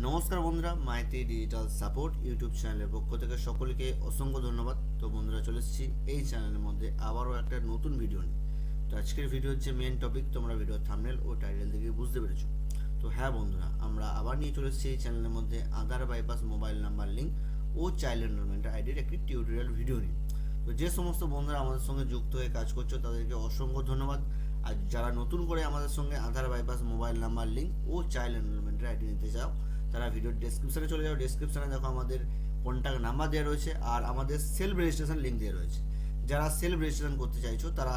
নমস্কার বন্ধুরা, Maiti digital support YouTube চ্যানেলের পক্ষ থেকে সকলকে অসংখ্য ধন্যবাদ। তো বন্ধুরা, চলে এসেছি এই চ্যানেলের মধ্যে আবারও একটা নতুন ভিডিও নিয়ে। তো আজকের ভিডিও হচ্ছে মেন টপিক, তোমরা ভিডিওর থাম্বনেল ও টাইটেল দেখে বুঝতে পেরেছো। তো হ্যাঁ বন্ধুরা, আমরা আবার নিয়ে চলে এসেছি এই চ্যানেলের মধ্যে আধার বাইপাস মোবাইল নাম্বার লিঙ্ক ও চাইল্ড এনরোলমেন্ট আইডির একটি টিউটোরিয়াল ভিডিও নিয়ে। তো যে সমস্ত বন্ধুরা আমাদের সঙ্গে যুক্ত হয়ে কাজ করছো তাদেরকে অসংখ্য ধন্যবাদ। আর যারা নতুন করে আমাদের সঙ্গে আধার বাইপাস মোবাইল নাম্বার লিঙ্ক ও চাইল্ড এনরোলমেন্টের আইডি নিতে চাও, তারা ভিডিওর ডেসক্রিপশনে চলে যাও। ডেসক্রিপশনে দেখো আমাদের কন্ট্যাক্ট নাম্বার দেওয়া রয়েছে আর আমাদের সেলফ রেজিস্ট্রেশন লিঙ্ক দেওয়া রয়েছে। যারা সেলফ রেজিস্ট্রেশন করতে চাইছো তারা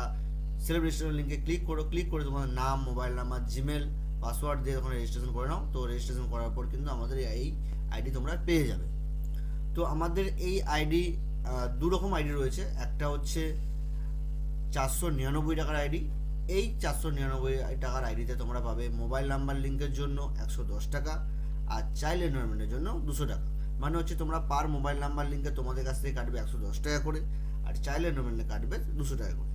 সেলফ রেজিস্ট্রেশন লিঙ্কে ক্লিক করো। ক্লিক করে তোমাদের নাম, মোবাইল নাম্বার, জিমেল, পাসওয়ার্ড দিয়ে ওখানে রেজিস্ট্রেশন করে নাও। তো রেজিস্ট্রেশন করার পর কিন্তু আমাদের এই আইডি তোমরা পেয়ে যাবে। তো আমাদের এই আইডি দু রকম আইডি রয়েছে। একটা হচ্ছে 499 টাকার আইডি। এই 499 টাকার আইডিতে তোমরা পাবে মোবাইল নাম্বার লিঙ্কের জন্য 110 টাকা আর চাইল্ড এনরোলমেন্টের জন্য 200 টাকা। মানে হচ্ছে তোমরা পার মোবাইল নাম্বার লিঙ্কে তোমাদের কাছ থেকে কাটবে 110 টাকা করে, আর চাইল্ড এনরোলমেন্টে কাটবে 200 টাকা করে।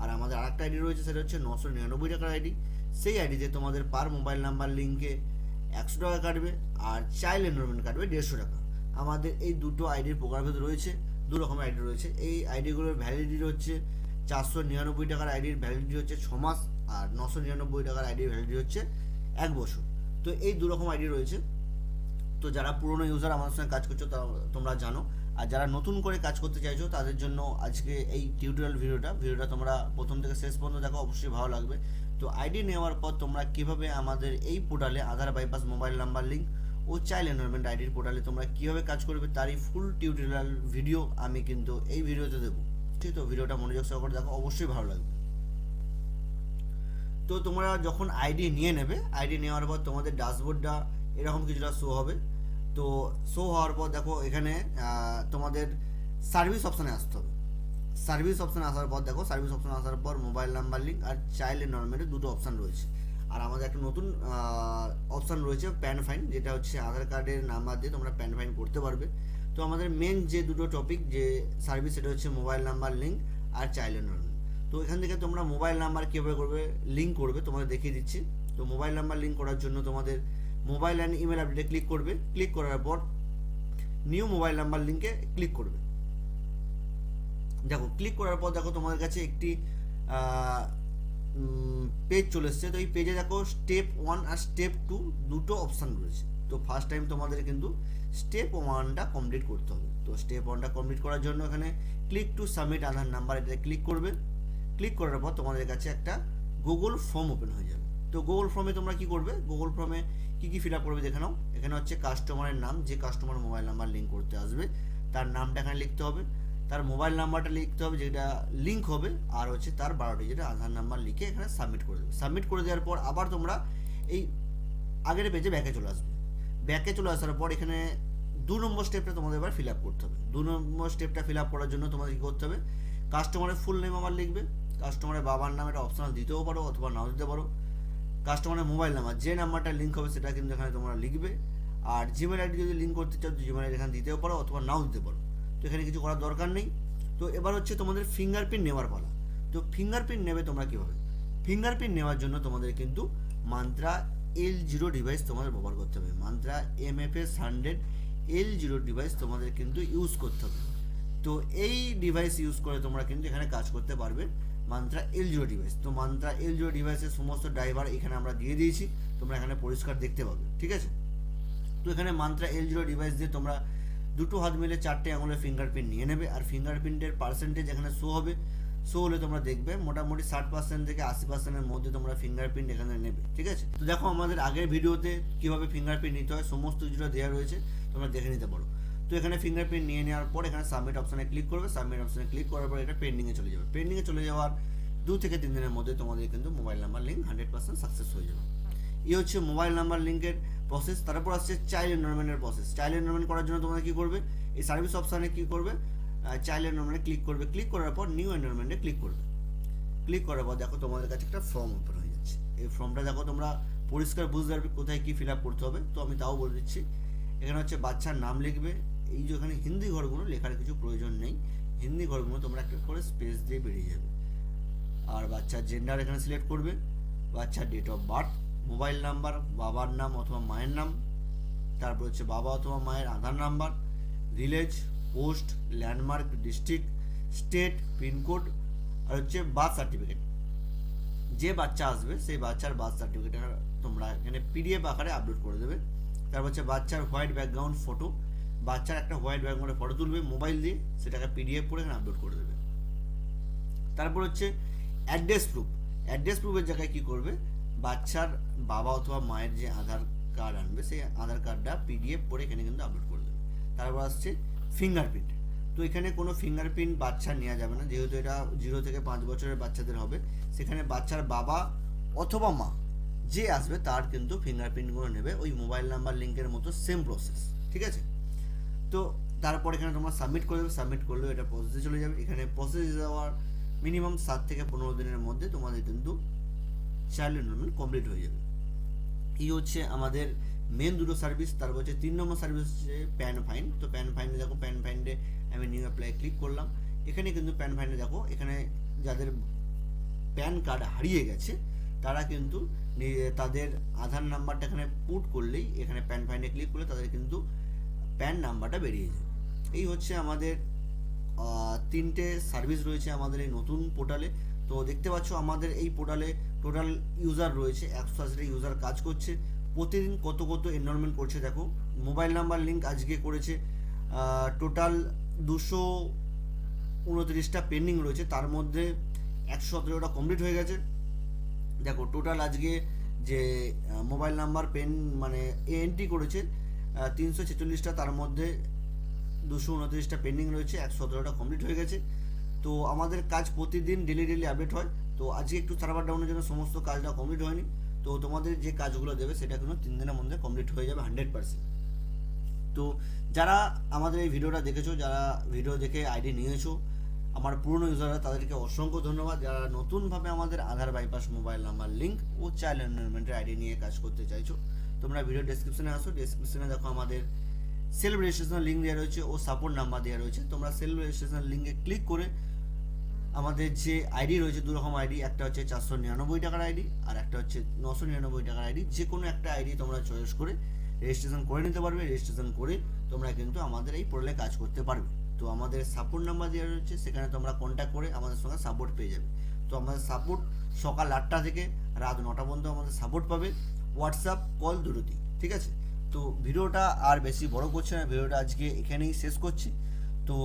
আর আমাদের আরেকটা আইডি রয়েছে, সেটা হচ্ছে 999 টাকার আইডি। সেই আইডিতে তোমাদের পার মোবাইল নাম্বার লিঙ্কে 100 টাকা কাটবে আর চাইল্ড এনরোলমেন্ট কাটবে 150 টাকা। আমাদের এই দুটো আইডির প্রকারভেদ রয়েছে, দু রকমের আইডি রয়েছে। এই আইডিগুলোর ভ্যালিডিটি হচ্ছে 499 টাকার আইডির ভ্যালিডিটি হচ্ছে 6 মাস আর 999 টাকার আইডির ভ্যালিডিটি হচ্ছে 1 বছর। তো এই দু রকম আইডি রয়েছে। তো যারা পুরনো ইউজার আমাদের সঙ্গে কাজ করছো তোমরা জানো, আর যারা নতুন করে কাজ করতে চাইছো তাদের জন্য আজকে এই টিউটোরিয়াল ভিডিওটা তোমরা প্রথম থেকে শেষ পর্যন্ত দেখো, অবশ্যই ভালো লাগবে। তো আইডি নেওয়ার পর তোমরা কীভাবে আমাদের এই পোর্টালে আধার বাইপাস মোবাইল নাম্বার লিঙ্ক ও চাইল্ড এনরোলমেন্ট আইডির পোর্টালে তোমরা কীভাবে কাজ করবে তারই ফুল টিউটোরিয়াল ভিডিও আমি কিন্তু এই ভিডিওতে দেবো। ঠিক, তো ভিডিওটা মনোযোগ সহকারে দেখো, অবশ্যই ভালো লাগবে। তো তোমরা যখন আইডি নিয়ে নেবে, আইডি নেওয়ার পর তোমাদের ড্যাশবোর্ডটা এরকম কিছুটা শো হবে। তো শো হওয়ার পর দেখো এখানে তোমাদের সার্ভিস অপশানে আসতে হবে। সার্ভিস অপশানে আসার পর দেখো, সার্ভিস অপশানে আসার পর মোবাইল নাম্বার লিঙ্ক আর চাইল্ড এনরোলমেন্টের দুটো অপশান রয়েছে। আর আমাদের একটা নতুন অপশান রয়েছে প্যান ফাইন, যেটা হচ্ছে আধার কার্ডের নাম্বার দিয়ে তোমরা প্যান ফাইন করতে পারবে। তো আমাদের মেন যে দুটো টপিক যে সার্ভিস, সেটা হচ্ছে মোবাইল নাম্বার লিঙ্ক আর চাইল্ড এনরোলমেন্ট। তো এখান থেকে তোমরা মোবাইল নাম্বার কীভাবে করবে, লিঙ্ক করবে তোমাদের দেখিয়ে দিচ্ছি। তো মোবাইল নাম্বার লিঙ্ক করার জন্য তোমাদের মোবাইল অ্যান্ড ইমেল আপডেটে ক্লিক করবে। ক্লিক করার পর নিউ মোবাইল নাম্বার লিঙ্কে ক্লিক করবে। দেখো ক্লিক করার পর দেখো তোমাদের কাছে একটি পেজ চলে এসছে। তো এই পেজে দেখো স্টেপ 1 আর স্টেপ 2 দুটো অপশান রয়েছে। তো ফার্স্ট টাইম তোমাদের কিন্তু স্টেপ 1টা কমপ্লিট করতে হবে। তো স্টেপ 1টা কমপ্লিট করার জন্য এখানে click to submit Aadhaar number, এটাতে ক্লিক করবে। ক্লিক করার পর তোমাদের কাছে একটা গুগল ফর্ম ওপেন হয়ে যাবে। তো গুগল ফর্মে তোমরা কি করবে, গুগল ফর্মে কী ফিল আপ করবে দেখে নাও। এখানে হচ্ছে কাস্টমারের নাম, যে কাস্টমার মোবাইল নাম্বার লিঙ্ক করতে আসবে তার নামটা এখানে লিখতে হবে, তার মোবাইল নাম্বারটা লিখতে হবে যেটা লিঙ্ক হবে, আর হচ্ছে তার 12টি যেটা আধার নাম্বার লিখে এখানে সাবমিট করে দেবে। সাবমিট করে দেওয়ার পর আবার তোমরা এই আগের পেজে ব্যাকে চলে আসবে। ব্যাকে চলে আসার পর এখানে 2 নম্বর স্টেপটা তোমাদের এবার ফিল আপ করতে হবে। 2 নম্বর স্টেপটা ফিল আপ করার জন্য তোমাদের কী করতে হবে, কাস্টমারের ফুল নেম আবার লিখবে। কাস্টমারের বাবার নাম এটা অপশনাল দিতেও পারো অথবা নাও দিতে পারো। কাস্টমারের মোবাইল নাম্বার, যে নাম্বারটা লিঙ্ক হবে সেটা কিন্তু এখানে তোমরা লিখবে। আর জিমেল আইডি যদি লিঙ্ক করতে চাও, জিমেল আইডি এখানে দিতেও পারো অথবা নাও দিতে পারো। তো এখানে কিছু করার দরকার নেই। তো এবার হচ্ছে তোমাদের ফিঙ্গারপ্রিন্ট নেওয়ার পালা। তো ফিঙ্গারপ্রিন্ট নেবে তোমরা কীভাবে, ফিঙ্গারপ্রিন্ট নেওয়ার জন্য তোমাদের কিন্তু মান্ত্রা L0 ডিভাইস তোমাদের ব্যবহার করতে হবে। মান্ত্রা MFS 100 L0 ডিভাইস তোমাদের কিন্তু ইউজ করতে হবে। তো এই ডিভাইস ইউজ করে তোমরা কিন্তু এখানে কাজ করতে পারবে, মান্ত্রা L0 ডিভাইস। তো মান্ত্রা L0 ডিভাইসের সমস্ত ড্রাইভার এখানে আমরা দিয়ে দিয়েছি, তোমরা এখানে পরিষ্কার দেখতে পাবে। ঠিক আছে, তো এখানে মান্ত্রা L0 ডিভাইস দিয়ে তোমরা দুটো হাত মিলে 4টে আঙুলের ফিঙ্গারপ্রিন্ট নিয়ে নেবে। আর ফিঙ্গারপ্রিন্টের পার্সেন্টেজ এখানে শো হবে। শো হলে তোমরা দেখবে মোটামুটি 60% থেকে 80%-এর মধ্যে তোমরা ফিঙ্গারপ্রিন্ট এখানে নেবে। ঠিক আছে, তো দেখো আমাদের আগের ভিডিওতে কীভাবে ফিঙ্গারপ্রিন্ট নিতে হয় সমস্ত কিছুটা দেওয়া রয়েছে, তোমরা দেখে নিতে পারো। তো এখানে ফিঙ্গারপ্রিন্ট নিয়ে নেওয়ার পর এখানে সাবমিট অপশানে ক্লিক করবে। সাবমিট অপশানে ক্লিক করার পর এটা পেন্ডিংয়ে চলে যাবে। পেন্ডিংয়ে চলে যাওয়ার 2 থেকে 3 দিনের মধ্যে তোমাদের কিন্তু মোবাইল নাম্বার লিঙ্ক 100% সাকসেস হয়ে যাবে। এই হচ্ছে মোবাইল নাম্বার লিঙ্কের প্রসেস। তারপর আসছে চাইল্ড এনরোলমেন্টের প্রসেস। চাইল্ড এনরোলমেন্ট করার জন্য তোমরা কী করবে, এই সার্ভিস অপশানে কী করবে, চাইল্ড এনরোলমেন্টে ক্লিক করবে। ক্লিক করার পর নিউ এনরোলমেন্টে ক্লিক করবে। ক্লিক করার পর দেখো তোমাদের কাছে একটা ফর্ম ওপেন হয়ে যাচ্ছে। এই ফর্মটা দেখো তোমরা পরিষ্কার বুঝতে পারবে কোথায় কী ফিল আপ করতে হবে। তো আমি তাও বলে দিচ্ছি, এখানে হচ্ছে বাচ্চার নাম লিখবে। এই যে এখানে হিন্দি ঘরগুলো লেখার কিছু প্রয়োজন নেই, হিন্দি ঘরগুলো তোমরা একটা করে স্পেস দিয়ে বেরিয়ে যাবে। আর বাচ্চার জেন্ডার এখানে সিলেক্ট করবে, বাচ্চার date of birth, mobile number, বাবার নাম অথবা মায়ের নাম, তারপর হচ্ছে বাবা অথবা মায়ের Aadhaar number, village, post, landmark, district, state, pincode, আর হচ্ছে বার্থ সার্টিফিকেট। যে বাচ্চা আসবে সেই বাচ্চার বার্থ সার্টিফিকেট তোমরা এখানে পিডিএফ আকারে আপলোড করে দেবে। তারপর হচ্ছে বাচ্চার হোয়াইট ব্যাকগ্রাউন্ড ফটো, বাচ্চার একটা হোয়াইট ব্যাকগ্রাউন্ডে ফটো তুলবে মোবাইল দিয়ে, সেটাকে পিডিএফ করে এখানে আপলোড করে দেবে। তারপর হচ্ছে অ্যাড্রেস প্রুফ। অ্যাড্রেস প্রুফের জায়গায় কী করবে, বাচ্চার বাবা অথবা মায়ের যে আধার কার্ড আনবে সেই আধার কার্ডটা পিডিএফ করে এখানে কিন্তু আপলোড করে দেবে। তারপর আসছে ফিঙ্গারপ্রিন্ট। তো এখানে কোনো ফিঙ্গারপ্রিন্ট বাচ্চা নেওয়া যাবে না, যেহেতু এটা 0 থেকে 5 বছরের বাচ্চাদের হবে। সেখানে বাচ্চার বাবা অথবা মা যে আসবে তার কিন্তু ফিঙ্গারপ্রিন্টগুলো নেবে, ওই মোবাইল নাম্বার লিঙ্কের মতো সেম প্রসেস, ঠিক আছে। তো তারপর এখানে তোমরা সাবমিট করে দেবে, সাবমিট করলেও এটা প্রসেসে চলে যাবে। এখানে প্রসেসে যাওয়ার মিনিমাম 7 থেকে 15 দিনের মধ্যে তোমাদের কিন্তু চাইল্ড এনরোলমেন্ট কমপ্লিট হয়ে যাবে। এই হচ্ছে আমাদের মেন দুটো সার্ভিস। তারপর হচ্ছে 3 নম্বর সার্ভিস হচ্ছে প্যান ফাইন। তো প্যান ফাইনে দেখো, প্যান ফাইন্ডে আমি নিউ অ্যাপ্লাই ক্লিক করলাম। এখানে কিন্তু প্যান ফাইন্ডে দেখো, এখানে যাদের প্যান কার্ড হারিয়ে গেছে তারা কিন্তু তাদের আধার নাম্বারটা এখানে পুট করলেই, এখানে প্যান ফাইন্ডে ক্লিক করলে তাদের কিন্তু প্যান নাম্বারটা বেরিয়ে যায়। এই হচ্ছে আমাদের 3টে সার্ভিস রয়েছে আমাদের এই নতুন পোর্টালে। তো দেখতে পাচ্ছ আমাদের এই পোর্টালে টোটাল ইউজার রয়েছে 180টা ইউজার কাজ করছে। প্রতিদিন কত কত এনরোলমেন্ট করছে দেখো। মোবাইল নাম্বার লিঙ্ক আজকে করেছে টোটাল 229টা পেন্ডিং রয়েছে, তার মধ্যে 117টা কমপ্লিট হয়ে গেছে। দেখো টোটাল আজকে যে মোবাইল নাম্বার মানে এন্ট্রি করেছে 346টা, তার মধ্যে 229টা পেন্ডিং রয়েছে, 117টা কমপ্লিট হয়ে গেছে। তো আমাদের কাজ প্রতিদিন ডেলি আপডেট হয়। তো আজকে একটু সার্ভার ডাউনের জন্য সমস্ত কাজটা কমপ্লিট হয়নি। তো তোমাদের যে কাজগুলো দেবে সেটা কিন্তু 3 দিনের মধ্যে কমপ্লিট হয়ে যাবে 100%। তো যারা আমাদের এই ভিডিওটা দেখেছো, যারা ভিডিও দেখে আইডি নিয়েছো, আমার পুরনো ইউজাররা, তাদেরকে অসংখ্য ধন্যবাদ। যারা নতুনভাবে আমাদের আধার বাইপাস মোবাইল নাম্বার লিঙ্ক ও চাইল্ড এনরোলমেন্টের আইডি নিয়ে কাজ করতে চাইছো, তোমরা ভিডিও ডেসক্রিপশনে আসো। ডেসক্রিপশনে দেখো আমাদের সেলফ রেজিস্ট্রেশন লিঙ্ক দেওয়া রয়েছে ও সাপোর্ট নাম্বার দেওয়া রয়েছে। তোমরা সেলফ রেজিস্ট্রেশন লিঙ্কে ক্লিক করে আমাদের যে আইডি রয়েছে, দুরকম আইডি, একটা হচ্ছে 499 টাকার আইডি আর একটা হচ্ছে 999 টাকার আইডি, যে কোনো একটা আইডি তোমরা চয়েস করে রেজিস্ট্রেশন করে নিতে পারবে। রেজিস্ট্রেশন করে তোমরা কিন্তু আমাদের এই পোর্টালে কাজ করতে পারবে। তো আমাদের সাপোর্ট নাম্বার দেওয়া রয়েছে, সেখানে তোমরা কন্ট্যাক্ট করে আমাদের সঙ্গে সাপোর্ট পেয়ে যাবে। তো আমাদের সাপোর্ট সকাল 8টা থেকে রাত 9টা পর্যন্ত আমাদের সাপোর্ট পাবে, হোয়াটসঅ্যাপ কল দুটোতেই, ঠিক আছে। তো ভিডিওটা আর বেশি বড় করছে না, ভিডিওটা আজকে এখানেই শেষ করছি। তো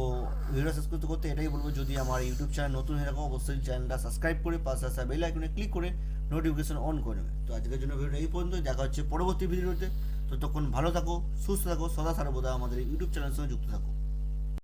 ভিডিও শেষ করতে করতে এটাই বলবো, যদি আমার ইউটিউব চ্যানেল নতুন হয়ে থাকো অবশ্যই চ্যানেলটা সাবস্ক্রাইব করে পাশে আসা বেল আইকনে ক্লিক করে নোটিফিকেশন অন করে নেবে। তো আজকের জন্য ভিডিওটা এই পর্যন্ত, দেখা হচ্ছে পরবর্তী ভিডিওতে। ততক্ষণ ভালো থাকো, সুস্থ থাকো, সদা সর্বদা আমাদের ইউটিউব চ্যানেলের সঙ্গে যুক্ত থাকো।